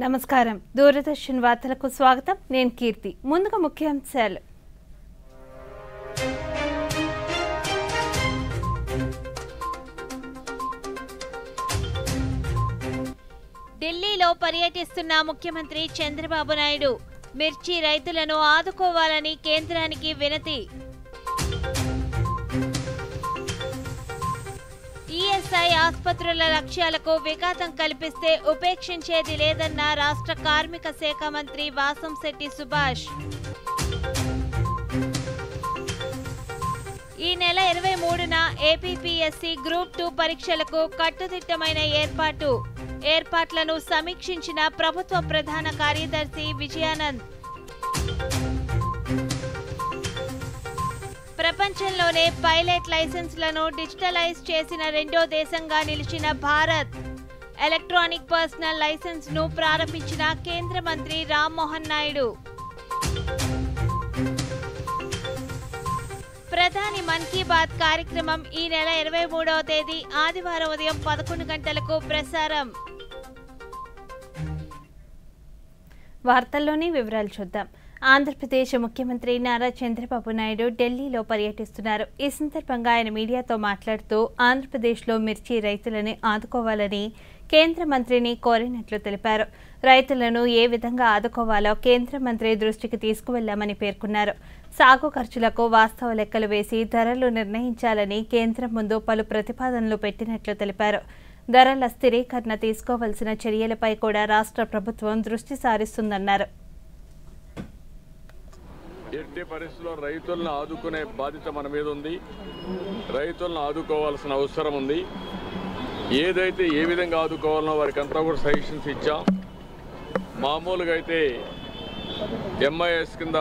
నమస్కారం దూరదర్శన్ వార్తలకు స్వాగతం నేను కీర్తి ముందుగా ముఖ్యాంశాలు ఢిల్లీలో పర్యటిస్తున్న ముఖ్యమంత్రి చంద్రబాబు నాయుడు మిర్చి రైతులను ఆదుకోవాలని కేంద్రానికి వినతి ఈఎస్ఐ ఆసుపత్రుల లక్ష్యాలకు విఘాతం కల్పిస్తే ఉపేక్షించేది లేదన్న రాష్ట్ర కార్మిక శాఖ మంత్రి వాసంశెట్టి సుభాష్. ఈ నెల 23న ఏపీపీఎస్సీ గ్రూప్ 2 పరీక్షలకు కట్టుదిట్టమైన ఏర్పాట్లను సమీక్షించిన ప్రభుత్వ ప్రధాన కార్యదర్శి విజయానంద్. ప్రపంచంలోనే పైలట్ లైసెన్స్లను డిజిటలైజ్ చేసిన రెండో దేశంగా నిలిచిన భారత్. ఎలక్ట్రానిక్ పర్సనల్ లైసెన్స్ ను ప్రారంభించిన కేంద్ర మంత్రి రామ్మోహన్ నాయుడు. ప్రధాని మన్ కీ బాత్ కార్యక్రమం ఈ నెల 23వ తేదీ ఆదివారం ఉదయం 11 గంటలకు ప్రసారం. వార్తల్లోని వివరాలు చూద్దాం. ఆంధ్రప్రదేశ్ ముఖ్యమంత్రి నారా చంద్రబాబు నాయుడు ఢిల్లీలో పర్యటిస్తున్నారు. ఈ సందర్భంగా ఆయన మీడియాతో మాట్లాడుతూ ఆంధ్రప్రదేశ్లో మిర్చి రైతులను ఆదుకోవాలని కేంద్ర మంత్రిని కోరినట్లు తెలిపారు. రైతులను ఏ విధంగా ఆదుకోవాలో కేంద్ర మంత్రి దృష్టికి తీసుకువెళ్లామని పేర్కొన్నారు. సాగు ఖర్చులకు వాస్తవ లెక్కలు వేసి ధరలు నిర్ణయించాలని కేంద్రం ముందు పలు ప్రతిపాదనలు పెట్టినట్లు తెలిపారు. ధరల స్థిరీకరణ తీసుకోవాల్సిన చర్యలపై కూడా రాష్ట్ర ప్రభుత్వం దృష్టి సారిస్తుందన్నారు. ఎట్టి పరిస్థితుల్లో రైతులను ఆదుకునే బాధ్యత మన మీద ఉంది. రైతులను ఆదుకోవాల్సిన అవసరం ఉంది. ఏదైతే ఏ విధంగా ఆదుకోవాలనో వారికి అంతా కూడా సజెషన్స్ ఇచ్చాం. మామూలుగా అయితే ఎంఐఎస్ కింద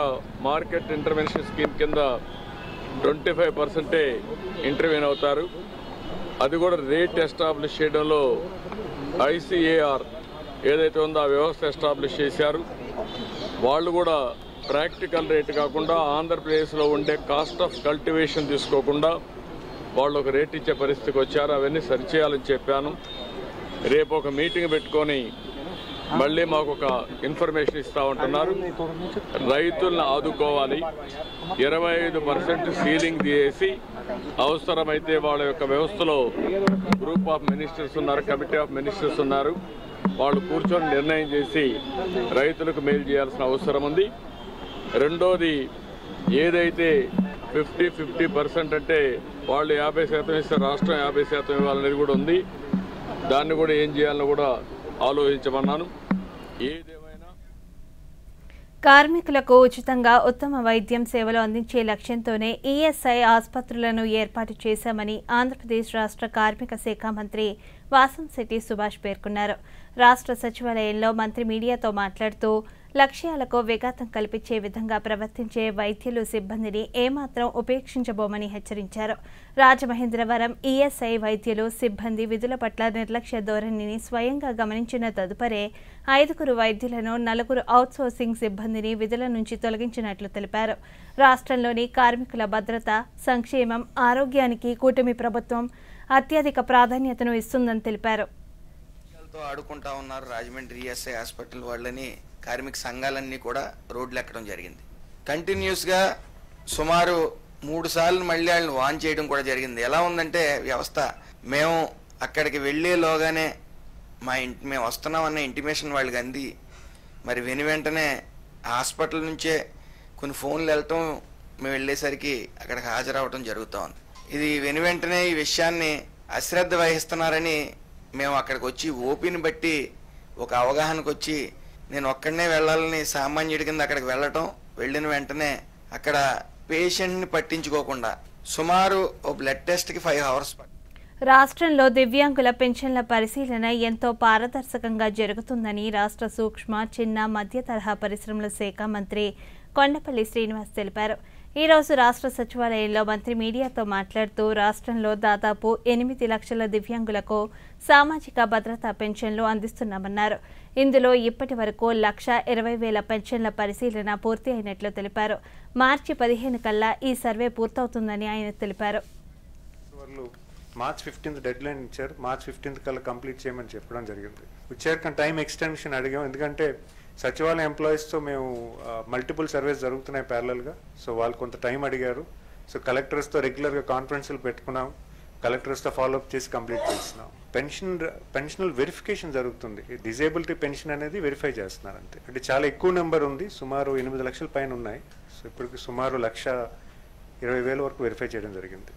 మార్కెట్ ఇంటర్వెన్షన్ స్కీమ్ కింద 25% ఇంటర్వ్యూన్ అవుతారు. అది కూడా రేట్ ఎస్టాబ్లిష్ చేయడంలో ఐసిఏఆర్ ఏదైతే ఉందో ఆ వ్యవస్థ ఎస్టాబ్లిష్ చేశారు. వాళ్ళు కూడా ప్రాక్టికల్ రేట్ కాకుండా ఆంధ్రప్రదేశ్లో ఉండే కాస్ట్ ఆఫ్ కల్టివేషన్ తీసుకోకుండా వాళ్ళు ఒక రేట్ ఇచ్చే పరిస్థితికి వచ్చారు. అవన్నీ సరిచేయాలని చెప్పాను. రేపు ఒక మీటింగ్ పెట్టుకొని మళ్ళీ మాకు ఒక ఇన్ఫర్మేషన్ ఇస్తూ ఉంటున్నారు. రైతులను ఆదుకోవాలి. 25% సీలింగ్ తీసేసి అవసరమైతే వాళ్ళ యొక్క వ్యవస్థలో గ్రూప్ ఆఫ్ మినిస్టర్స్ ఉన్నారు, కమిటీ ఆఫ్ మినిస్టర్స్ ఉన్నారు. వాళ్ళు కూర్చొని నిర్ణయం చేసి రైతులకు మేలు చేయాల్సిన అవసరం ఉంది. రెండోది ఏదైతే 50% అంటే వాళ్ళు 50% ఇస్తే రాష్ట్రం 50% ఇవ్వాలనేది కూడా ఉంది. దాన్ని కూడా ఏం చేయాలని కూడా ఆలోచించమన్నాను. ఏదేమైనా కార్మికులకు ఉచితంగా ఉత్తమ వైద్యం సేవలు అందించే లక్ష్యంతోనే ఈఎస్ఐ ఆసుపత్రులను ఏర్పాటు చేశామని ఆంధ్రప్రదేశ్ రాష్ట్ర కార్మిక శాఖ మంత్రి వాసంశెట్టి సుభాష్ పేర్కొన్నారు. రాష్ట్ర సచివాలయంలో మంత్రి మీడియాతో మాట్లాడుతూ లక్ష్యాలకు విఘాతం కల్పించే విధంగా ప్రవర్తించే వైద్యులు సిబ్బందిని ఏమాత్రం ఉపేక్షించబోమని హెచ్చరించారు. రాజమహేంద్రవరం ఈఎస్ఐ వైద్యులు సిబ్బంది విధుల పట్ల నిర్లక్ష్య ధోరణిని స్వయంగా గమనించిన తదుపరే 5 వైద్యులను 4 అవుట్సోర్సింగ్ సిబ్బందిని విధుల నుంచి తొలగించినట్లు తెలిపారు. రాష్ట్రంలోని కార్మికుల భద్రత, సంక్షేమం, ఆరోగ్యానికి కూటమి ప్రభుత్వం అత్యధిక ప్రాధాన్యతను ఇస్తుందని తెలిపారు. ఆడుకుంటా ఉన్నారు రాజమండ్రి ఈఎస్ఐ హాస్పిటల్ వాళ్ళని కార్మిక సంఘాలన్నీ కూడా రోడ్లు ఎక్కడం జరిగింది. కంటిన్యూస్గా సుమారు 3 సార్లు మళ్ళీ వాళ్ళని వాన్ చేయడం కూడా జరిగింది. ఎలా ఉందంటే వ్యవస్థ, మేము అక్కడికి వెళ్ళేలోగానే మేము వస్తున్నామన్న ఇంటిమేషన్ వాళ్ళకి అంది. మరి వెంటనే హాస్పిటల్ నుంచే కొన్ని ఫోన్లు వెళ్ళటం, మేము వెళ్ళేసరికి అక్కడికి హాజరవడం జరుగుతూ ఉంది. ఇది వెంటనే ఈ విషయాన్ని అశ్రద్ధ వహిస్తున్నారని మేము అక్కడికి వచ్చి ఓపీని బట్టి ఒక అవగాహనకు వచ్చి నేను ఒక్కడనే వెళ్ళాలని సామాన్యుడి కింద అక్కడికి వెళ్ళిన వెంటనే అక్కడ పేషెంట్ని పట్టించుకోకుండా సుమారు ఓ బ్లడ్ టెస్ట్కి 5 hours రాష్ట్రంలో దివ్యాంగుల పెన్షన్ల పరిశీలన ఎంతో పారదర్శకంగా జరుగుతుందని రాష్ట్ర సూక్ష్మ, చిన్న, మధ్య తరహా పరిశ్రమల శాఖ మంత్రి కొండపల్లి శ్రీనివాస్ తెలిపారు. ఈ రోజు రాష్ట్ర సచివాలయంలో మంత్రి మీడియాతో మాట్లాడుతూ రాష్ట్రంలో దాదాపు 8 లక్షల దివ్యాంగులకు సామాజిక భద్రతా పెన్షన్లు అందిస్తున్నామన్నారు. ఇందులో ఇప్పటి వరకు 1,20,000 పెన్షన్ల పరిశీలన పూర్తి అయినట్లు తెలిపారు. మార్చి 15 కల్లా ఈ సర్వే పూర్తవుతుందని ఆయన తెలిపారు. మార్చ్ 15 డెడ్ లైన్ ఇచ్చారు. మార్చ్ 15 కల్లా కంప్లీట్ చేయమని చెప్పడం జరిగింది. ఇచ్చారు కానీ టైం ఎక్స్టెన్షన్ అడిగాం, ఎందుకంటే సచివాలయ ఎంప్లాయీస్తో మేము మల్టిపుల్ సర్వేస్ జరుగుతున్నాయి ప్యారలల్గా. సో వాళ్ళు కొంత టైం అడిగారు. సో కలెక్టర్స్తో రెగ్యులర్గా కాన్ఫరెన్స్లు పెట్టుకున్నాం, కలెక్టర్స్తో ఫాలోఅప్ చేసి కంప్లీట్ చేస్తున్నాం. పెన్షనల్ వెరిఫికేషన్ జరుగుతుంది. డిజేబిలిటీ పెన్షన్ అనేది వెరిఫై చేస్తున్నారు అంతే. అంటే చాలా ఎక్కువ నెంబర్ ఉంది, సుమారు 8 లక్షల పైన ఉన్నాయి. సో ఇప్పటికి సుమారు 1,20,000 వరకు వెరిఫై చేయడం జరిగింది.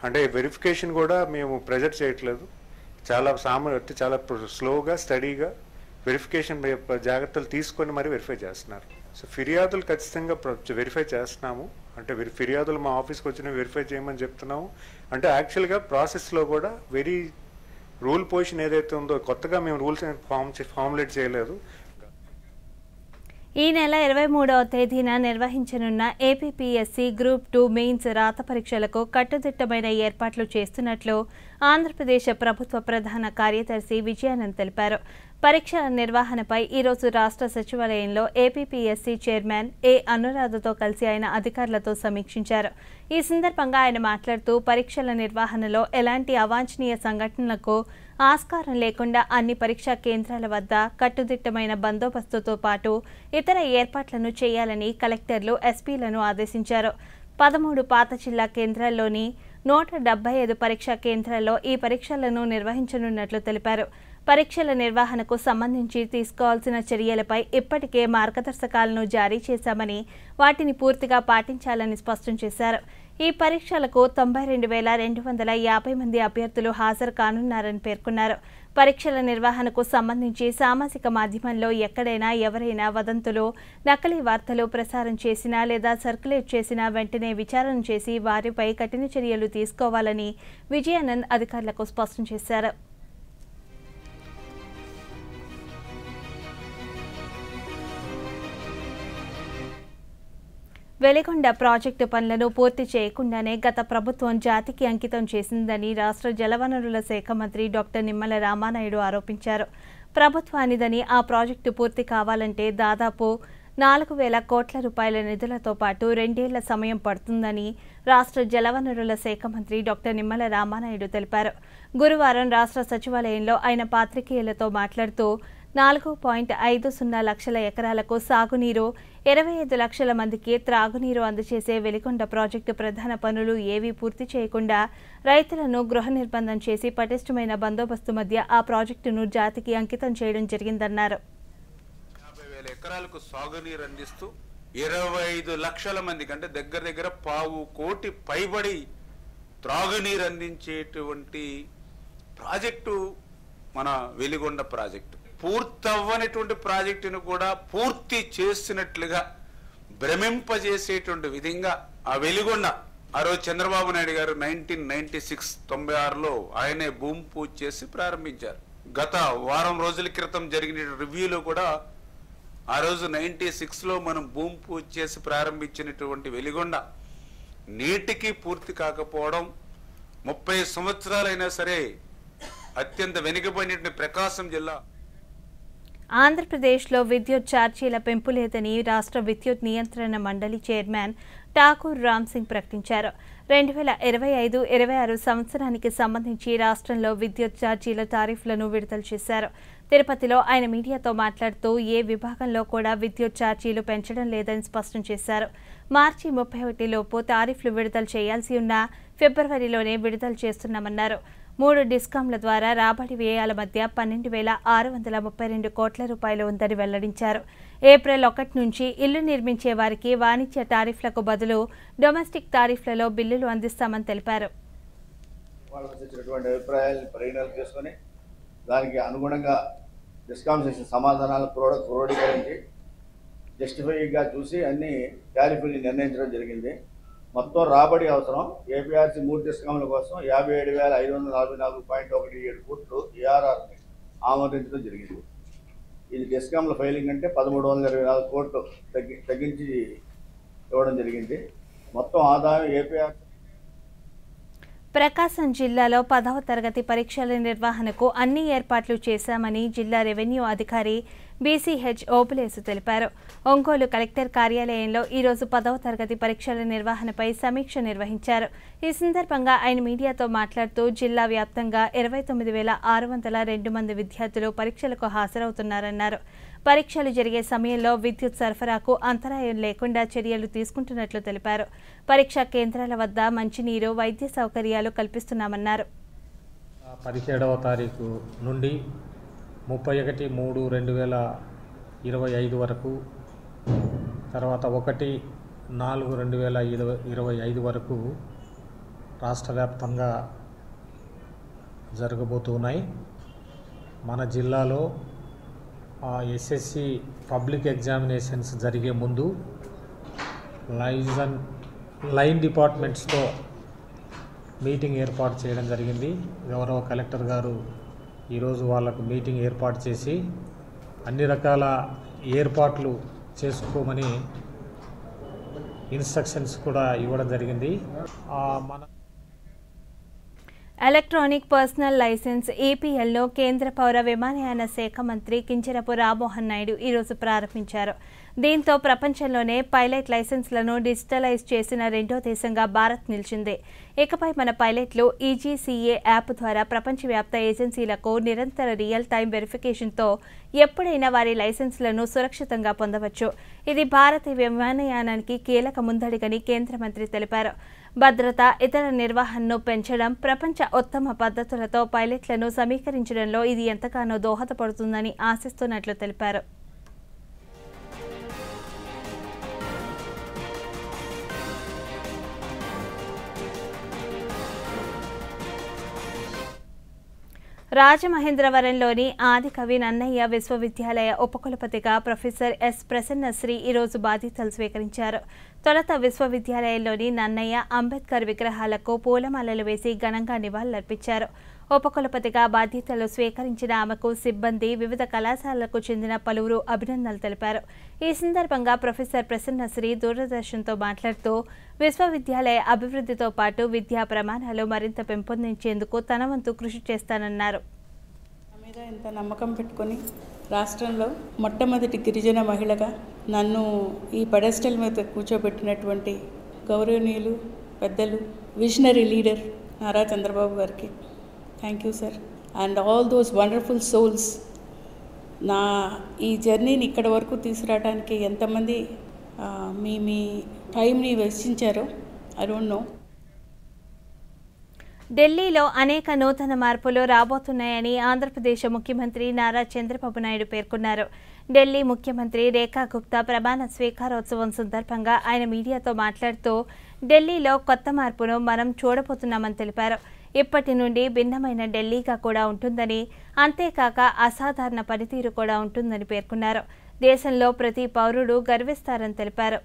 అంటే వెరిఫికేషన్ కూడా మేము ప్రెజర్ చేయట్లేదు, చాలా చాలా స్లోగా స్టడీగా వెరిఫికేషన్ జాగ్రత్తలు తీసుకొని మరి వెరిఫై చేస్తున్నారు. సో ఫిర్యాదులు ఖచ్చితంగా వెరిఫై చేస్తున్నాము. అంటే ఫిర్యాదులు మా ఆఫీస్కి వచ్చినవి వెరిఫై చేయమని చెప్తున్నాము. అంటే యాక్చువల్గా ప్రాసెస్లో కూడా వెరీ రూల్ పొజిషన్ ఏదైతే ఉందో కొత్తగా మేము రూల్స్ ఫార్ములేట్ చేయలేదు. ఈ నెల 23వ తేదీన నిర్వహించనున్న ఏపీపీఎస్సీ గ్రూప్ 2 మెయిన్స్ రాత పరీక్షలకు కట్టుదిట్టమైన ఏర్పాట్లు చేస్తున్నట్లు ఆంధ్రప్రదేశ్ ప్రభుత్వ ప్రధాన కార్యదర్శి విజయానంద్ తెలిపారు. పరీక్షల నిర్వహణపై ఈరోజు రాష్ట్ర సచివాలయంలో ఏపీపీఎస్సీ చైర్మన్ ఏ అనురాధతో కలిసి ఆయన అధికారులతో సమీక్షించారు. ఈ సందర్భంగా ఆయన మాట్లాడుతూ పరీక్షల నిర్వహణలో ఎలాంటి అవాంఛనీయ సంఘటనలకు ఆస్కారం లేకుండా అన్ని పరీక్షా కేంద్రాల వద్ద కట్టుదిట్టమైన బందోబస్తుతో పాటు ఇతర ఏర్పాట్లను చేయాలని కలెక్టర్లు, ఎస్పీలను ఆదేశించారు. 13 పాత జిల్లా కేంద్రాల్లోని 175 పరీక్షా కేంద్రాల్లో ఈ పరీక్షలను నిర్వహించనున్నట్లు తెలిపారు. పరీక్షల నిర్వహణకు సంబంధించి తీసుకోవాల్సిన చర్యలపై ఇప్పటికే మార్గదర్శకాలను జారీ చేశామని, వాటిని పూర్తిగా పాటించాలని స్పష్టం చేశారు. ఈ పరీక్షలకు 92,250 మంది అభ్యర్థులు హాజరు కానున్నారని పేర్కొన్నారు. పరీక్షల నిర్వహణకు సంబంధించి సామాజిక మాధ్యమంలో ఎక్కడైనా ఎవరైనా వదంతులు, నకిలీ వార్తలు ప్రసారం చేసినా లేదా సర్క్యులేట్ చేసినా వెంటనే విచారణ చేసి వారిపై కఠిన చర్యలు తీసుకోవాలని విజయానంద్ అధికారులకు స్పష్టం చేశారు. వెలిగొండ ప్రాజెక్టు పనులను పూర్తి చేయకుండానే గత ప్రభుత్వం జాతికి అంకితం చేసిందని రాష్ట్ర జలవనరుల శాఖ మంత్రి డాక్టర్ నిమ్మల రామానాయుడు ఆరోపించారు. ప్రభుత్వానిదని ఆ ప్రాజెక్టు పూర్తి కావాలంటే దాదాపు 4,000 కోట్ల రూపాయల నిధులతో పాటు 2 ఏళ్ల సమయం పడుతుందని రాష్ట్ర జలవనరుల శాఖ మంత్రి డాక్టర్ నిమ్మల రామానాయుడు తెలిపారు. గురువారం రాష్ట్ర సచివాలయంలో ఆయన పాత్రికేయులతో మాట్లాడుతూ 4.50 లక్షల ఎకరాలకు సాగునీరు, 25 లక్షల మందికి త్రాగునీరు అందజేసే వెలిగొండ ప్రాజెక్టు ప్రధాన పనులు ఏవీ పూర్తి చేయకుండా రైతులను గృహ నిర్బంధం చేసి పటిష్టమైన బందోబస్తు మధ్య ఆ ప్రాజెక్టును జాతికి అంకితం చేయడం జరిగిందన్నారు. 50,000 ఎకరాలకు సాగునీరు అందిస్తూ 25 లక్షల మందికి అంటే దగ్గర 1,000 కోటి పైబడి త్రాగునీరు అందించేటువంటి ప్రాజెక్టు మన వెలిగొండ ప్రాజెక్టు. పూర్తవ్వనటువంటి ప్రాజెక్టును కూడా పూర్తి చేసినట్లుగా భ్రమింపజేసేటువంటి విధంగా ఆ వెలిగొండ ఆ రోజు చంద్రబాబు నాయుడు గారు 1996 ఆయనే భూమి పూజ చేసి ప్రారంభించారు. గత వారం రోజుల క్రితం జరిగిన రివ్యూలో కూడా ఆ రోజు 96లో మనం భూమి పూజ చేసి ప్రారంభించినటువంటి వెలిగొండ నీటికి పూర్తి కాకపోవడం, 30 సంవత్సరాలైనా సరే అత్యంత వెనుకబడినటువంటి ప్రకాశం జిల్లా. ఆంధ్రప్రదేశ్లో విద్యుత్ ఛార్జీల పెంపు లేదని రాష్ట్ర విద్యుత్ నియంత్రణ మండలి చైర్మన్ ఠాకూర్ రామ్ సింగ్ ప్రకటించారు. 2025-26 సంవత్సరానికి సంబంధించి రాష్ట్రంలో విద్యుత్ ఛార్జీల టారిఫ్లను విడుదల చేశారు. తిరుపతిలో ఆయన మీడియాతో మాట్లాడుతూ ఏ విభాగంలో కూడా విద్యుత్ ఛార్జీలు పెంచడం లేదని స్పష్టం చేశారు. మార్చి 31 లోపు టారిఫ్లు విడుదల చేయాల్సి ఉన్నా ఫిబ్రవరిలోనే విడుదల చేస్తున్నామన్నారు. 3 డిస్కాంల ద్వారా రాబడి వ్యయాల మధ్య 12,632 కోట్ల రూపాయలు ఉందని వెల్లడించారు. ఏప్రిల్ 1 నుంచి ఇల్లు నిర్మించే వారికి వాణిజ్య టారిఫ్లకు బదులు డొమెస్టిక్ టారిఫ్లలో బిల్లులు అందిస్తామని తెలిపారు. అభిప్రాయాలను పరిగణలోకి తీసుకొని దానికి అనుగుణంగా డిస్కామ్స్ ఇచ్చిన సమాధానాలు క్రోడీకరించి జస్టిఫైగా చూసి అన్ని టారిఫ్లు నిర్ణయించడం జరిగింది. మొత్తం రాబడి అవసరం ఏపీఆర్సీ 3 డిస్కామ్ల కోసం 57,544.17 కోట్లు ఏఆర్ఆర్ని ఆమోదించడం జరిగింది. ఇది డిస్కామ్ల ఫైలింగ్ అంటే 1,324 కోట్లు తగ్గించి ఇవ్వడం జరిగింది. మొత్తం ఆదాయం ఏపీఆర్సీ ప్రకాశం జిల్లాలో 10వ తరగతి పరీక్షల నిర్వహణకు అన్ని ఏర్పాట్లు చేశామని జిల్లా రెవెన్యూ అధికారి బీసీహెచ్ ఓపులేసు తెలిపారు. ఒంగోలు కలెక్టర్ కార్యాలయంలో ఈరోజు 10వ తరగతి పరీక్షల నిర్వహణపై సమీక్ష నిర్వహించారు. ఈ సందర్భంగా ఆయన మీడియాతో మాట్లాడుతూ జిల్లా వ్యాప్తంగా 29,602 మంది విద్యార్థులు పరీక్షలకు హాజరవుతున్నారన్నారు. పరీక్షలు జరిగే సమయంలో విద్యుత్ సరఫరాకు అంతరాయం లేకుండా చర్యలు తీసుకుంటున్నట్లు తెలిపారు. పరీక్షా కేంద్రాల వద్ద మంచినీరు, వైద్య సౌకర్యాలు కల్పిస్తున్నామన్నారు. 17వ తారీఖు నుండి 31/3/2025 వరకు, తర్వాత 1/4/2025 వరకు రాష్ట్ర వ్యాప్తంగా జరగబోతున్నాయి. మన జిల్లాలో ఎస్ఎస్సి పబ్లిక్ ఎగ్జామినేషన్స్ జరిగే ముందు లైన్ డిపార్ట్మెంట్స్తో మీటింగ్ ఏర్పాటు చేయడం జరిగింది. గౌరవ కలెక్టర్ గారు ఈరోజు వాళ్ళకు మీటింగ్ ఏర్పాటు చేసి అన్ని రకాల ఏర్పాట్లు చేసుకోమని ఇన్స్ట్రక్షన్స్ కూడా ఇవ్వడం జరిగింది. మన ఎలక్ట్రానిక్ పర్సనల్ లైసెన్స్ ఈపీఎల్ను కేంద్ర పౌర విమానయాన శాఖ మంత్రి కింజరపు రామ్మోహన్ నాయుడు ఈరోజు ప్రారంభించారు. దీంతో ప్రపంచంలోనే పైలట్ లైసెన్స్లను డిజిటలైజ్ చేసిన రెండో దేశంగా భారత్ నిలిచింది. ఇకపై మన పైలట్లు ఈజీసీఏ యాప్ ద్వారా ప్రపంచవ్యాప్త ఏజెన్సీలకు నిరంతర రియల్ టైం వెరిఫికేషన్తో ఎప్పుడైనా వారి లైసెన్స్లను సురక్షితంగా పొందవచ్చు. ఇది భారతీయ విమానయానానికి కీలక ముందడిగని కేంద్ర మంత్రి తెలిపారు. భద్రత, ఇతర నిర్వహణను పెంచడం, ప్రపంచ ఉత్తమ పద్ధతులతో పైలట్లను సమీకరించడంలో ఇది ఎంతగానో దోహదపడుతుందని ఆశిస్తున్నట్లు తెలిపారు. రాజమహేంద్రవరంలోని ఆదికవి నన్నయ్య విశ్వవిద్యాలయ ఉపకులపతిగా ప్రొఫెసర్ ఎస్ ప్రసన్నశ్రీ ఈరోజు బాధ్యతలు స్వీకరించారు. తొలుత విశ్వవిద్యాలయంలోని నన్నయ్య, అంబేద్కర్ విగ్రహాలకు పూలమాలలు వేసి ఘనంగా నివాళులర్పించారు. ఉపకులపతిగా బాధ్యతలు స్వీకరించిన ఆమెకు సిబ్బంది, వివిధ కళాశాలలకు చెందిన పలువురు అభినందనలు తెలిపారు. ఈ సందర్భంగా ప్రొఫెసర్ ప్రసన్నశ్రీ దూరదర్శన్తో మాట్లాడుతూ విశ్వవిద్యాలయ అభివృద్ధితో పాటు విద్యా ప్రమాణాలు మరింత పెంపొందించేందుకు తన వంతు కృషి చేస్తానన్నారు. మీద ఎంత నమ్మకం పెట్టుకొని రాష్ట్రంలో మొట్టమొదటి గిరిజన మహిళగా నన్ను ఈ పెడెస్టల్ మీద కూర్చోబెట్టినటువంటి గౌరవనీయులు, పెద్దలు, విజనరీ లీడర్ నారా చంద్రబాబు గారికి thank you sir. And all those wonderful souls. నా ఈ జర్నీని ఇక్కడ వరకు తీసుకురావడానికి ఎంతమంది మీ టైంని వెచ్చించారో ఐ డోంట్ నో. ఢిల్లీలో అనేక నూతన మార్పులు రాబోతున్నాయని ఆంధ్రప్రదేశ్ ముఖ్యమంత్రి నారా చంద్రబాబు నాయుడు పేర్కొన్నారు. ఢిల్లీ ముఖ్యమంత్రి రేఖా గుప్తా ప్రమాణ స్వీకారోత్సవం సందర్భంగా ఆయన మీడియాతో మాట్లాడుతూ ఢిల్లీలో కొత్త మార్పును మనం చూడబోతున్నామని తెలిపారు. ఇప్పటి నుండి భిన్నమైన ఢిల్లీగా కూడా ఉంటుందని, అంతేకాక అసాధారణ పనితీరు కూడా ఉంటుందని పేర్కొన్నారు. దేశంలో ప్రతి పౌరుడు గర్విస్తారని తెలిపారు.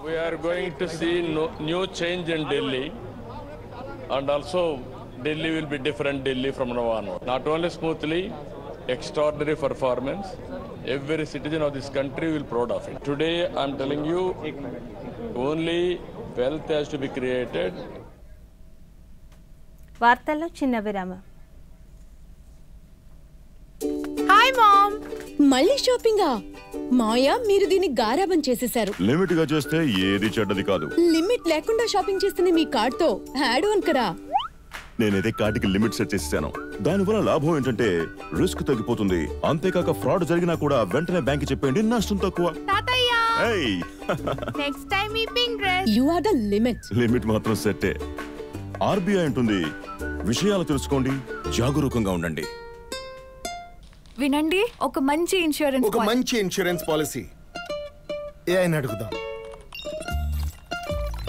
We are going to see new change in Delhi, and also Delhi will be different Delhi from now on. Not only smoothly, extraordinary performance. Every citizen of this country will be proud of it. Today I am telling you, only wealth has to be created. వార్తల్లో చిన్న విరామం. Hi ma'am, మళ్ళీ షాపింగా? మాయా, మీరు దీన్ని గారాబం చేసేశారు. Limit గా చేస్తే ఏది చెడ్డది కాదు. లిమిట్ లేకుండా షాపింగ్ చేస్తుంది మీ కార్డ్ తో యాడ్ ఆన్ కరా. నేనైతే కార్డుకి లిమిట్ సెట్ చేసేసాను. దానివల్ల లాభం ఏంటంటే రిస్క్ తగ్గిపోతుంది. అంతేకాక ఫ్రాడ్ జరిగినా కూడా వెంటనే బ్యాంక్ చెప్పండి, నష్టం తక్కువ. నెక్స్ట్ టైం ఈ pink dress. You are the limit. Limit మాత్రం సెట్టే. ఆర్బీఐ ఉంటుంది, విషయాలు తెలుసుకోండి, జాగరూకంగా ఉండండి. వినండి, ఒక మంచి ఇన్సూరెన్స్ పాలసీ ఏఐని అడుగుదాం.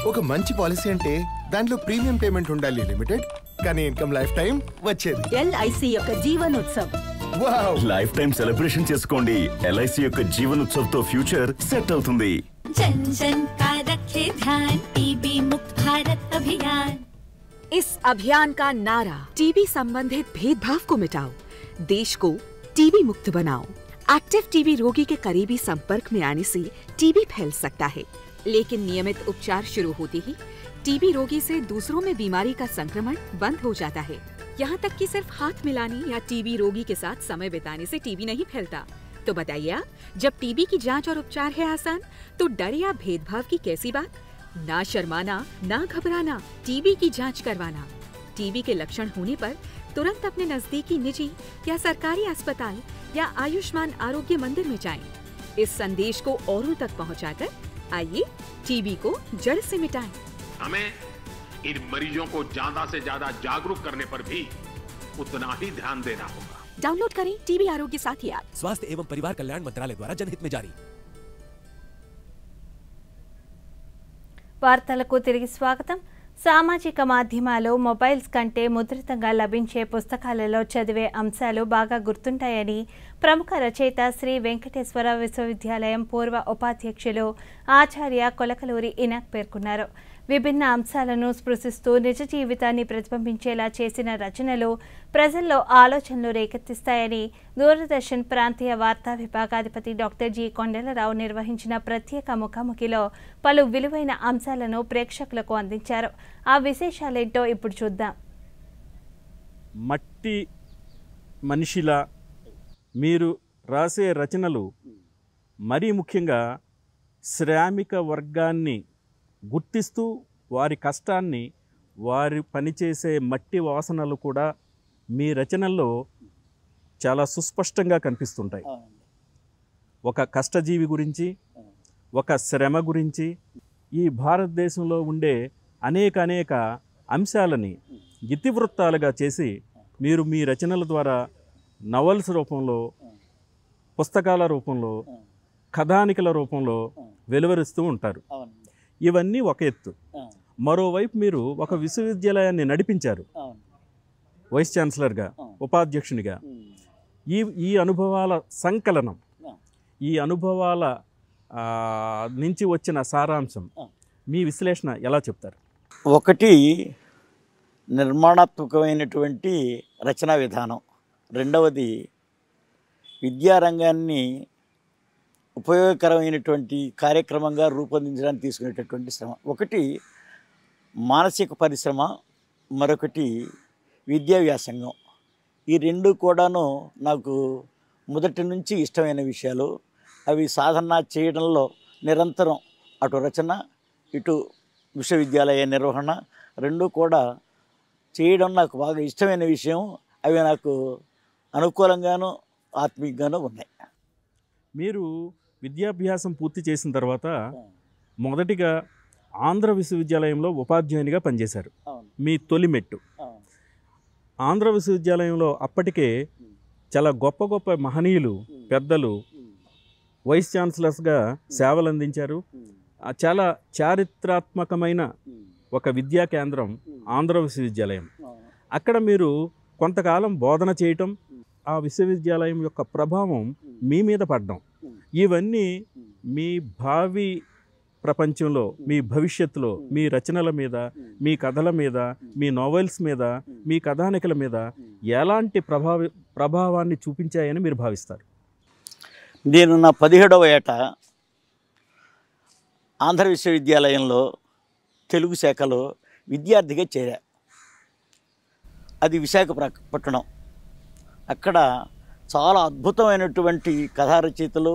ఒక మంచి పాలసీ అంటే దాంట్లో ప్రీమియం పేమెంట్ ఉండాలి, లిమిటెడ్, కానీ ఇన్కమ్ లైఫ్ టైం వచ్చేది. ఎల్ఐసి యొక్క Jeevan Utsav. Wow, life time celebration చేసుకోండి. ఎల్ఐసి యొక్క జీవనోత్సవ్ తో ఫ్యూచర్ సెట్ అవుతుంది. जन जन का रखे ध्यान, टीबी मुक्त भारत अभियान. इस अभियान का नारा टीबी संबंधित भेदभाव को मिटाओ, देश को टीबी मुक्त बनाओ। एक्टिव टीबी रोगी के करीबी संपर्क में आने से टीबी फैल सकता है, लेकिन नियमित उपचार शुरू होते ही टीबी रोगी से दूसरों में बीमारी का संक्रमण बंद हो जाता है। यहाँ तक कि सिर्फ हाथ मिलाने या टीबी रोगी के साथ समय बिताने से टीबी नहीं फैलता। तो बताइए आप, जब टीबी की जांच और उपचार है आसान, तो डर या भेदभाव की कैसी बात? ना शर्माना, ना घबराना, टीबी की जांच करवाना। टीबी के लक्षण होने पर तुरंत अपने नजदीकी निजी या सरकारी अस्पताल या आयुष्मान आरोग्य मंदिर में जाएं। इस संदेश को औरों तक पहुंचाकर आइए टीबी को जड़ से मिटाएं। हमें इन मरीजों को ज्यादा से ज्यादा जागरूक करने पर भी उतना ही ध्यान देना होगा। डाउनलोड करें टीबी आरोग्य साथी ऐप। स्वास्थ्य एवं परिवार कल्याण मंत्रालय द्वारा जनहित में जारी। వార్తలకు తిరిగి స్వాగతం. సామాజిక మాధ్యమాలు, మొబైల్స్ కంటే ముద్రితంగా లభించే పుస్తకాలలో చదివే అంశాలు బాగా గుర్తుంటాయని ప్రముఖ రచయిత శ్రీ వెంకటేశ్వర విశ్వవిద్యాలయం పూర్వ ఉపాధ్యక్షులు ఆచార్య కొలకలూరి ఇనాక్ పేర్కొన్నారు. విభిన్న అంశాలను స్పృశిస్తూ నిజ జీవితాన్ని ప్రతిబింబించేలా చేసిన రచనలు ప్రజల్లో ఆలోచనలు రేకెత్తిస్తాయని దూరదర్శన్ ప్రాంతీయ వార్తా విభాగాధిపతి డాక్టర్ జి కొండలరావు నిర్వహించిన ప్రత్యేక ముఖాముఖిలో పలు విలువైన అంశాలను ప్రేక్షకులకు అందించారు. ఆ విశేషాలేంటో ఇప్పుడు చూద్దాం. మట్టి మనిషిలా మీరు రాసే రచనలు మరీ ముఖ్యంగా శ్రామిక వర్గాన్ని గుర్తిస్తూ వారి కష్టాన్ని, వారి పనిచేసే మట్టి వాసనలు కూడా మీ రచనల్లో చాలా సుస్పష్టంగా కనిపిస్తుంటాయి. ఒక కష్టజీవి గురించి, ఒక శ్రమ గురించి, ఈ భారతదేశంలో ఉండే అనేక అంశాలని ఇతివృత్తాలుగా చేసి మీరు మీ రచనల ద్వారా నవల్స్ రూపంలో, పుస్తకాల రూపంలో, కథానికల రూపంలో వెలువరిస్తూ ఉంటారు. ఇవన్నీ ఒక ఎత్తు. మరోవైపు మీరు ఒక విశ్వవిద్యాలయాన్ని నడిపించారు, వైస్ ఛాన్సలర్గా, ఉపాధ్యక్షునిగా. ఈ అనుభవాల సంకలనం, ఈ అనుభవాల నుంచి వచ్చిన సారాంశం మీ విశ్లేషణ ఎలా చెప్తారు? ఒకటి నిర్మాణాత్మకమైనటువంటి రచనా విధానం, రెండవది విద్యారంగాన్ని ఉపయోగకరమైనటువంటి కార్యక్రమంగా రూపొందించడానికి తీసుకునేటటువంటి శ్రమ. ఒకటి మానసిక పరిశ్రమ, మరొకటి విద్యా వ్యాసంగం. ఈ రెండు కూడాను నాకు మొదటి నుంచి ఇష్టమైన విషయాలు. అవి సాధన చేయడంలో నిరంతరం అటు రచన, ఇటు విశ్వవిద్యాలయ నిర్వహణ రెండు కూడా చేయడం నాకు బాగా ఇష్టమైన విషయం. అవి నాకు అనుకూలంగాను ఆత్మీయంగాను ఉన్నాయి. మీరు విద్యాభ్యాసం పూర్తి చేసిన తర్వాత మొదటిగా ఆంధ్ర విశ్వవిద్యాలయంలో ఉపాధ్యాయునిగా పనిచేశారు. మీ తొలి మెట్టు. ఆంధ్ర విశ్వవిద్యాలయంలో అప్పటికే చాలా గొప్ప గొప్ప మహనీయులు, పెద్దలు వైస్ ఛాన్సలర్స్గా సేవలు అందించారు. చాలా చారిత్రాత్మకమైన ఒక విద్యా కేంద్రం ఆంధ్ర విశ్వవిద్యాలయం. అక్కడ మీరు కొంతకాలం బోధన చేయటం, ఆ విశ్వవిద్యాలయం యొక్క ప్రభావం మీ మీద పడడం, ఇవన్నీ మీ భావి ప్రపంచంలో, మీ భవిష్యత్తులో, మీ రచనల మీద, మీ కథల మీద, మీ నోవెల్స్ మీద, మీ కథానికల మీద ఎలాంటి ప్రభావాన్ని చూపించాయని మీరు భావిస్తారు? నేను నా 17వ ఏట ఆంధ్ర విశ్వవిద్యాలయంలో తెలుగు శాఖలో విద్యార్థిగా చేరా. అది విశాఖపట్నం. అక్కడ చాలా అద్భుతమైనటువంటి కథా రచయితలు,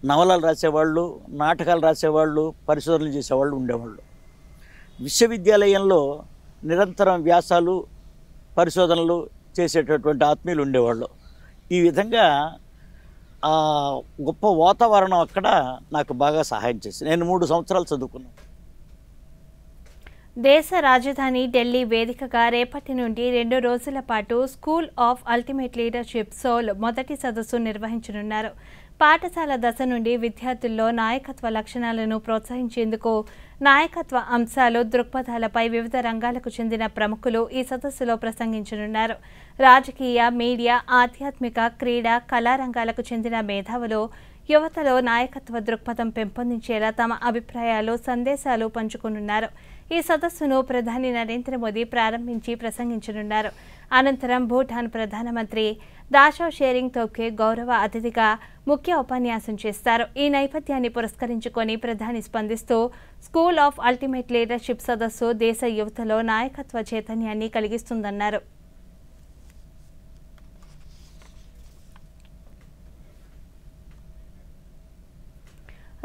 నవలలు రాసేవాళ్ళు, నాటకాలు రాసేవాళ్ళు, పరిశోధనలు చేసేవాళ్ళు ఉండేవాళ్ళు. విశ్వవిద్యాలయంలో నిరంతరం వ్యాసాలు, పరిశోధనలు చేసేటటువంటి ఆత్మీయులు ఉండేవాళ్ళు. ఈ విధంగా గొప్ప వాతావరణం అక్కడ నాకు బాగా సహాయం చేసింది. నేను 3 సంవత్సరాలు చదువుకున్నాను. దేశ రాజధాని ఢిల్లీ వేదికగా రేపటి నుండి 2 రోజుల పాటు school of ultimate leadership soul మొదటి సదస్సు నిర్వహించనున్నారు. పాఠశాల దశ నుండి విద్యార్థుల్లో నాయకత్వ లక్షణాలను ప్రోత్సహించేందుకు నాయకత్వ అంశాలు, దృక్పథాలపై వివిధ రంగాలకు చెందిన ప్రముఖులు ఈ సదస్సులో ప్రసంగించనున్నారు. రాజకీయ, మీడియా, ఆధ్యాత్మిక, క్రీడా, కళారంగాలకు చెందిన మేధావులు యువతలో నాయకత్వ దృక్పథం పెంపొందించేలా తమ అభిప్రాయాలు, సందేశాలు పంచుకోనున్నారు. ఈ సదస్సును ప్రధాని నరేంద్ర మోదీ ప్రారంభించి ప్రసంగించనున్నారు. అనంతరం భూటాన్ ప్రధానమంత్రి దాషో షెరింగ్ తోబ్గే గౌరవ అతిథిగా ముఖ్య ఉపన్యాసం చేస్తారు. ఈ నేపథ్యాన్ని పురస్కరించుకొని ప్రధాని స్పందిస్తూ స్కూల్ ఆఫ్ అల్టిమేట్ లీడర్షిప్ సదస్సు దేశ యువతలో నాయకత్వ చైతన్యాన్ని కలిగిస్తుందన్నారు.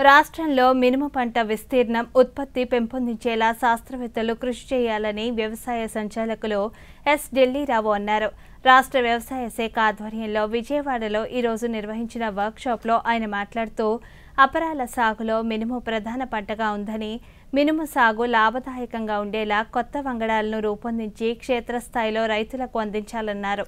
రాష్ట్రంలో మినుము పంట విస్తీర్ణం ఉత్పత్తి పెంపొందించేలా శాస్త్రవేత్తలు కృషి చేయాలని వ్యవసాయ సంచాలకులు ఎస్ ఢిల్లీరావు అన్నారు. రాష్ట్ర వ్యవసాయ శాఖ ఆధ్వర్యంలో విజయవాడలో ఈరోజు నిర్వహించిన వర్క్షాప్లో ఆయన మాట్లాడుతూ అపరాల సాగులో మినుము ప్రధాన పంటగా ఉందని, మినుము సాగు లాభదాయకంగా ఉండేలా కొత్త వంగడాలను రూపొందించి క్షేత్రస్థాయిలో రైతులకు అందించాలన్నారు.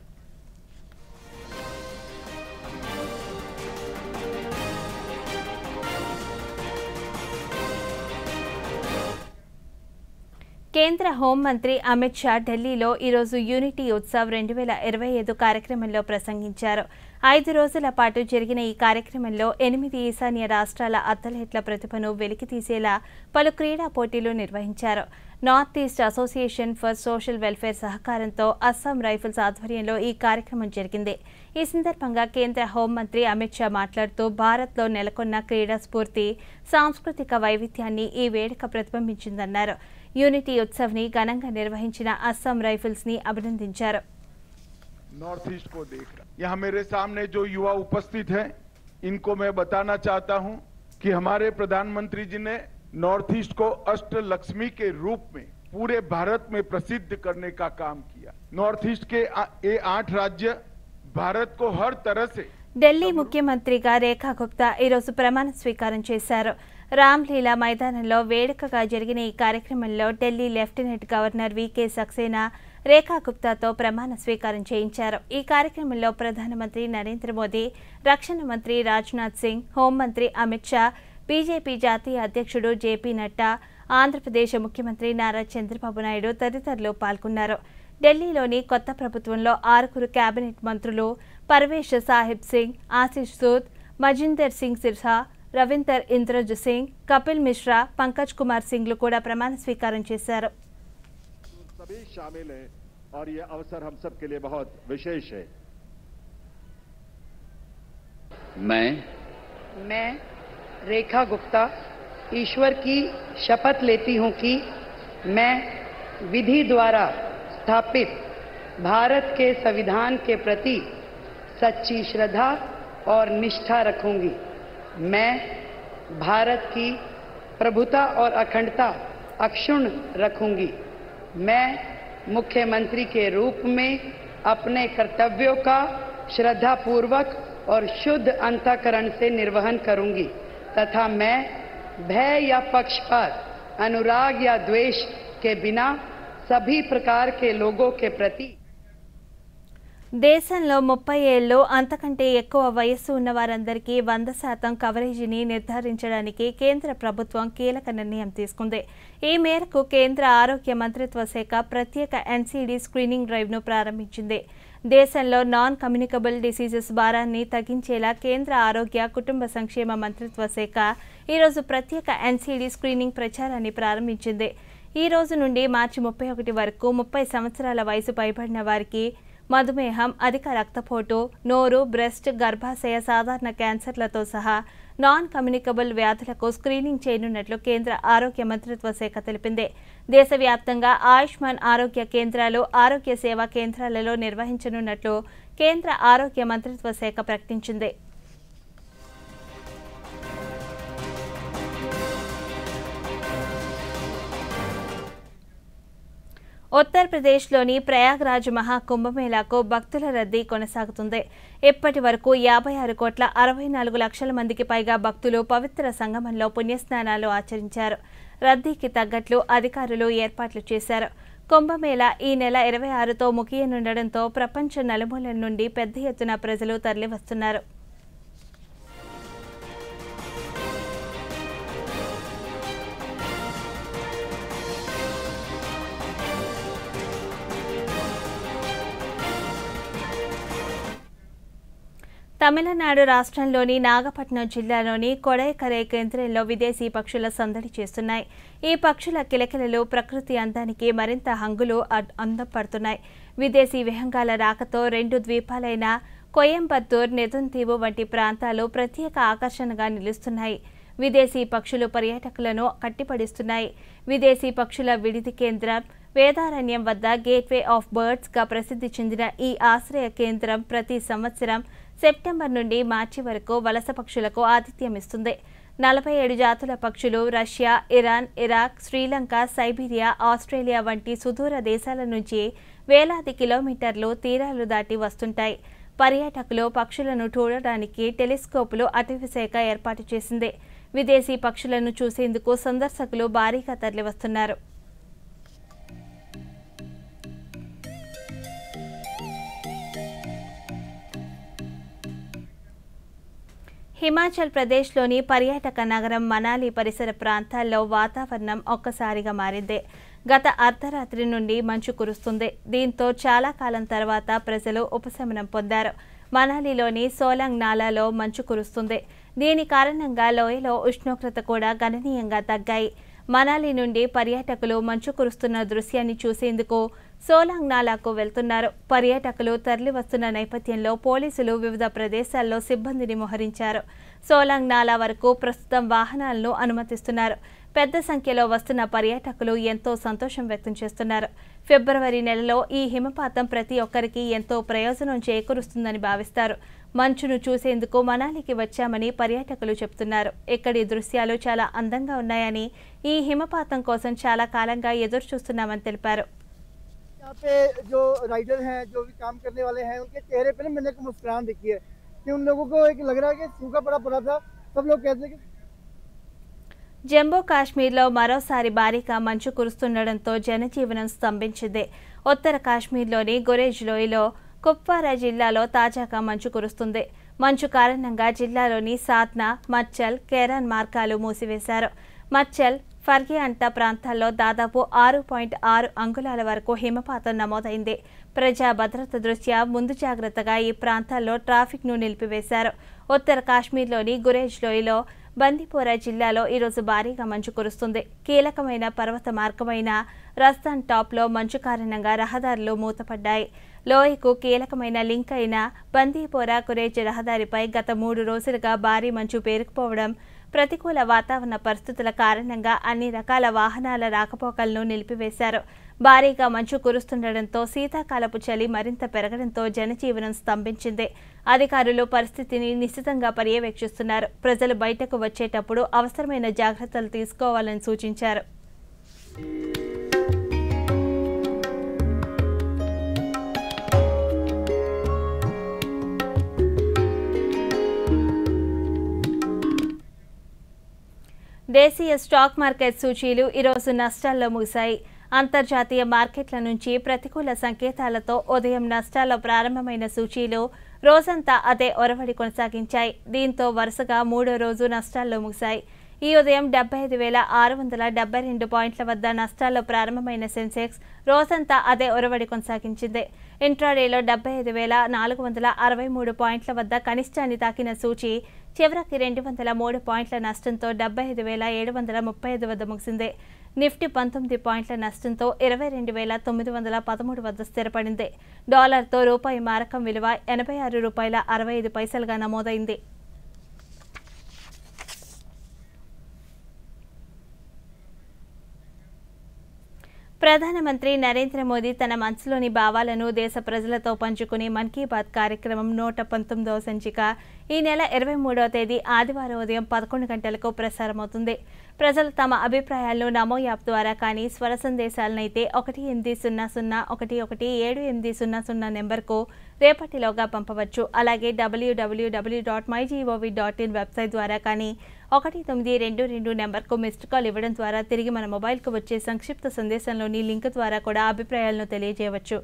కేంద్ర హోంమంత్రి అమిత్ షా ఢిల్లీలో ఈరోజు యూనిటీ ఉత్సవ్ 2025 కార్యక్రమంలో ప్రసంగించారు. 5 రోజుల పాటు జరిగిన ఈ కార్యక్రమంలో 8 ఈశాన్య రాష్ట్రాల అథ్లెట్ల ప్రతిభను వెలికితీసేలా పలు క్రీడా పోటీలు నిర్వహించారు. North east association for social welfare సహకారంతో అస్సాం రైఫిల్స్ ఆధ్వర్యంలో ఈ కార్యక్రమం జరిగింది. ఈ సందర్భంగా కేంద్ర హోంమంత్రి అమిత్ షా మాట్లాడుతూ భారత్లో నెలకొన్న క్రీడా స్ఫూర్తి, సాంస్కృతిక వైవిధ్యాన్ని ఈ వేడుక ప్రతిబింబించిందన్నారు. యూనిటీ ఉత్సవ్ని ఘనంగా నిర్వహించిన అస్సాం రైఫిల్స్ ని అభినందించారు. नॉर्थ ईस्ट को देख रहा यहाँ मेरे सामने जो युवा उपस्थित हैं, इनको मैं बताना चाहता हूं कि हमारे प्रधानमंत्री जी ने नॉर्थ ईस्ट को अष्ट लक्ष्मी के रूप में पूरे भारत में प्रसिद्ध करने का काम किया। नॉर्थ ईस्ट के ये 8 राज्य भारत को हर तरह से ఢిల్లీ ముఖ్యమంత్రిగా రేఖా గుప్తా ఈరోజు ప్రమాణ స్వీకారం చేశారు. రామ్లీలా మైదానంలో వేడుకగా జరిగిన ఈ కార్యక్రమంలో Delhi lieutenant governor VK Saxena Rekha గుప్తాతో ప్రమాణ స్వీకారం చేయించారు. ఈ కార్యక్రమంలో ప్రధానమంత్రి నరేంద్ర మోదీ, రక్షణ మంత్రి రాజ్నాథ్ సింగ్, హోంమంత్రి అమిత్ షా, బీజేపీ జాతీయ అధ్యక్షుడు జేపీ నడ్డా, ఆంధ్రప్రదేశ్ ముఖ్యమంత్రి నారా చంద్రబాబు నాయుడు తదితరులు పాల్గొన్నారు. ఢిల్లీలోని కొత్త ప్రభుత్వంలో 6 కేబినెట్ మంత్రులు పర్వేష్ సాహిబ్ సింగ్, ఆశిష్ సూద్, మజిందర్ సింగ్ సిర్సా, రవీందర్ ఇంద్రజ్ సింగ్, కపిల్ మిశ్రా, పంకజ్ కుమార్ సింగ్లు కూడా ప్రమాణ స్వీకారం చేశారు. सभी शामिल हैं और ये अवसर हम सब के लिए बहुत विशेष है। मैं रेखा गुप्ता ईश्वर की शपथ लेती हूं कि मैं विधि द्वारा स्थापित भारत के संविधान के प्रति सच्ची श्रद्धा और निष्ठा रखूंगी। मैं भारत की प्रभुता और अखंडता अक्षुण्ण रखूंगी। मैं मुख्यमंत्री के रूप में अपने कर्तव्यों का श्रद्धापूर्वक और शुद्ध अंतःकरण से निर्वहन करूंगी तथा मैं भय या पक्षपात, अनुराग या द्वेष के बिना सभी प्रकार के लोगों के प्रति దేశంలో 30 ఏళ్లు అంతకంటే ఎక్కువ వయస్సు ఉన్న వారందరికీ 100% కవరేజీని నిర్ధారించడానికి కేంద్ర ప్రభుత్వం కీలక నిర్ణయం తీసుకుంది. ఈ మేరకు కేంద్ర ఆరోగ్య మంత్రిత్వ శాఖ ప్రత్యేక ఎన్సీడీ స్క్రీనింగ్ డ్రైవ్ను ప్రారంభించింది. దేశంలో నాన్ కమ్యూనికబుల్ డిసీజెస్ భారాన్ని తగ్గించేలా కేంద్ర ఆరోగ్య కుటుంబ సంక్షేమ మంత్రిత్వ శాఖ ఈరోజు ప్రత్యేక ఎన్సీడీ స్క్రీనింగ్ ప్రచారాన్ని ప్రారంభించింది. ఈ రోజు నుండి మార్చి 31 వరకు 30 సంవత్సరాల వయసు పైబడిన వారికి మధుమేహం, అధిక రక్తపోటు, నోరు, బ్రెస్ట్, గర్భాశయ, సాధారణ క్యాన్సర్లతో సహా నాన్ కమ్యూనికబుల్ వ్యాధులకు స్క్రీనింగ్ చేయనున్నట్లు కేంద్ర ఆరోగ్య మంత్రిత్వ శాఖ తెలిపింది. దేశవ్యాప్తంగా ఆయుష్మాన్ ఆరోగ్య కేంద్రాలు, ఆరోగ్య సేవా కేంద్రాలలో నిర్వహించనున్నట్లు కేంద్ర ఆరోగ్య మంత్రిత్వ శాఖ ప్రకటించింది. ఉత్తరప్రదేశ్లోని ప్రయాగ్రాజ్ మహాకుంభమేళాకు భక్తుల రద్దీ కొనసాగుతుంది. ఇప్పటి వరకు 56,64,00,000 మందికి పైగా భక్తులు పవిత్ర సంగమంలో పుణ్యస్నానాలు ఆచరించారు. రద్దీకి తగ్గట్లు అధికారులు ఏర్పాట్లు చేశారు. కుంభమేళా ఈ నెల 26తో ముగియనుండడంతో ప్రపంచ నలుమూలల నుండి పెద్ద ఎత్తున ప్రజలు తరలివస్తున్నారు. తమిళనాడు రాష్ట్రంలోని నాగపట్నం జిల్లాలోని కొడైకరై కేంద్రంలో విదేశీ పక్షుల సందడి చేస్తున్నాయి. ఈ పక్షుల కిలకిలలు ప్రకృతి అందానికి మరింత హంగులు అందపడుతున్నాయి. విదేశీ విహంగాల రాకతో 2 ద్వీపాలైన కోయంబత్తూర్, నెదుంతీవు వంటి ప్రాంతాలు ప్రత్యేక ఆకర్షణగా నిలుస్తున్నాయి. విదేశీ పక్షులు పర్యాటకులను కట్టిపడిస్తున్నాయి. విదేశీ పక్షుల విడిది కేంద్రం వేదారణ్యం వద్ద గేట్వే ఆఫ్ బర్డ్స్గా ప్రసిద్ధి చెందిన ఈ ఆశ్రయ కేంద్రం ప్రతి సంవత్సరం సెప్టెంబర్ నుండి మార్చి వరకు వలస పక్షులకు ఆతిథ్యం ఇస్తుంది. 47 జాతుల పక్షులు Russia, Iran, Iraq, Sri Lanka, Siberia, Australia వంటి సుదూర దేశాల నుంచి వేలాది కిలోమీటర్లు తీరాలు దాటి వస్తుంటాయి. పర్యాటకులు పక్షులను చూడడానికి టెలిస్కోపులు అటవీశాఖ ఏర్పాటు చేసింది. విదేశీ పక్షులను చూసేందుకు సందర్శకులు భారీగా తరలివస్తున్నారు. హిమాచల్ ప్రదేశ్లోని పర్యాటక నగరం మనాలి పరిసర ప్రాంతాల్లో వాతావరణం ఒక్కసారిగా మారింది. గత అర్ధరాత్రి నుండి మంచు కురుస్తుంది. దీంతో చాలా కాలం తర్వాత ప్రజలు ఉపశమనం పొందారు. మనాలిలోని సోలంగ్ నాలాలో మంచు కురుస్తుంది. దీని కారణంగా లోయలో ఉష్ణోగ్రత కూడా గణనీయంగా తగ్గాయి. మనాలి నుండి పర్యాటకులు మంచు కురుస్తున్న దృశ్యాన్ని చూసేందుకు సోలాంగ్ నాలాకు వెళ్తున్నారు. పర్యాటకులు తరలివస్తున్న నేపథ్యంలో పోలీసులు వివిధ ప్రదేశాల్లో సిబ్బందిని మోహరించారు. సోలాంగ్ నాలా వరకు ప్రస్తుతం వాహనాలను అనుమతిస్తున్నారు. పెద్ద సంఖ్యలో వస్తున్న పర్యాటకులు ఎంతో సంతోషం వ్యక్తం చేస్తున్నారు. ఫిబ్రవరి నెలలో ఈ హిమపాతం ప్రతి ఒక్కరికి ఎంతో ప్రయోజనం చేకూరుస్తుందని భావిస్తారు. మంచును చూసేందుకు మనాలికి వచ్చామని పర్యాటకులు చెబుతున్నారు. ఇక్కడి దృశ్యాలు చాలా అందంగా ఉన్నాయని, ఈ హిమపాతం కోసం చాలా కాలంగా ఎదురు చూస్తున్నామని తెలిపారు. यहाँ पे जो राइडर हैं, जो भी काम करने वाले हैं, उनके चेहरे पे ना मैंने एक मुस्कुराहट देखी है कि उन लोगों को एक लग रहा है कि सूखा पड़ा था. सब लोग कहते हैं कि జమ్మూ కాశ్మీర్లో మరోసారి భారీగా మంచు కురుస్తుండటంతో జనజీవనం స్తంభించింది. ఉత్తర కాశ్మీర్లోని గురేజ్ లోయలో కుప్వారా జిల్లాలో తాజాగా మంచు కురుస్తుంది. మంచు కారణంగా జిల్లాలోని సాత్నా, మచ్చల్, కేరాన్ మార్గాలు మూసివేశారు. మచ్చల్, ఫర్గియాంటా ప్రాంతాల్లో దాదాపు 6.6 అంగుళాల వరకు హిమపాతం నమోదైంది. ప్రజా భద్రత దృష్ట్యా ముందు జాగ్రత్తగా ఈ ప్రాంతాల్లో ట్రాఫిక్ను నిలిపివేశారు. ఉత్తర కాశ్మీర్లోని గురేజ్ లోయలో బందీపోరా జిల్లాలో ఈరోజు భారీగా మంచు కురుస్తుంది. కీలకమైన పర్వత మార్గమైన రస్తాన్ టాప్లో మంచు కారణంగా రహదారులు మూతపడ్డాయి. లోయకు కీలకమైన లింక్ అయిన బందీపోరా గురేజ్ రహదారిపై గత 3 రోజులుగా భారీ మంచు పేరుకుపోవడం, ప్రతికూల వాతావరణ పరిస్థితుల కారణంగా అన్ని రకాల వాహనాల రాకపోకలను నిలిపివేశారు. భారీగా మంచు కురుస్తుండటంతో శీతాకాలపు చలి మరింత పెరగడంతో జనజీవనం స్తంభించింది. అధికారులు పరిస్థితిని నిశితంగా పర్యవేక్షిస్తున్నారు. ప్రజలు బయటకు వచ్చేటప్పుడు అవసరమైన జాగ్రత్తలు తీసుకోవాలని సూచించారు. దేశీయ స్టాక్ మార్కెట్ సూచీలు ఈరోజు నష్టాల్లో ముగిశాయి. అంతర్జాతీయ మార్కెట్ల నుంచి ప్రతికూల సంకేతాలతో ఉదయం నష్టాల్లో ప్రారంభమైన సూచీలు రోజంతా అదే ఒరవడి కొనసాగించాయి. దీంతో వరుసగా 3వ రోజు నష్టాల్లో ముగిశాయి. ఈ ఉదయం 75,672 పాయింట్ల వద్ద నష్టాల్లో ప్రారంభమైన సెన్సెక్స్ రోజంతా అదే ఒరవడి కొనసాగించింది. ఇంట్రాడేలో 75,463 పాయింట్ల వద్ద కనిష్టాన్ని తాకిన సూచీ చివరికి 203 పాయింట్ల నష్టంతో 75,735 వద్ద ముగిసింది. నిఫ్టీ 19 పాయింట్ల నష్టంతో 22,913 వద్ద స్థిరపడింది. డాలర్తో రూపాయి మారకం విలువ ₹86.65గా నమోదైంది. ప్రధానమంత్రి నరేంద్ర మోదీ తన మనసులోని భావాలను దేశ ప్రజలతో పంచుకునే మన్ కీ బాత్ కార్యక్రమం 119వ సంచిక ఈ నెల 23వ తేదీ ఆదివారం ఉదయం 11 గంటలకు ప్రసారమవుతుంది. ప్రజలు తమ అభిప్రాయాలను నమో యాప్ ద్వారా కానీ, స్వర సందేశాలనైతే 1800117800 నెంబర్కు రేపటిలోగా పంపవచ్చు. అలాగే www.mygov.in వెబ్సైట్ ద్వారా కానీ 1922 నెంబర్కు మిస్డ్ కాల్ ఇవ్వడం ద్వారా తిరిగి మన మొబైల్కు వచ్చే సంక్షిప్త సందేశంలోని లింక్ ద్వారా కూడా అభిప్రాయాలను తెలియజేయవచ్చు.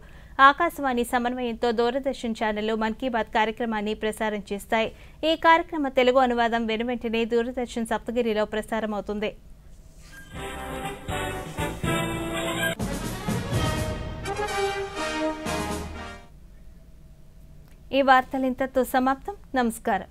ఆకాశవాణి సమన్వయంతో దూరదర్శన్ ఛానళ్లు మన్ కీ బాత్ కార్యక్రమాన్ని ప్రసారం చేస్తాయి. ఈ కార్యక్రమ తెలుగు అనువాదం వెనువెంటనే దూరదర్శన్ సప్తగిరిలో ప్రసారమవుతుంది. ఈ వార్తలు ఇంతతో సమాప్తం. నమస్కారం.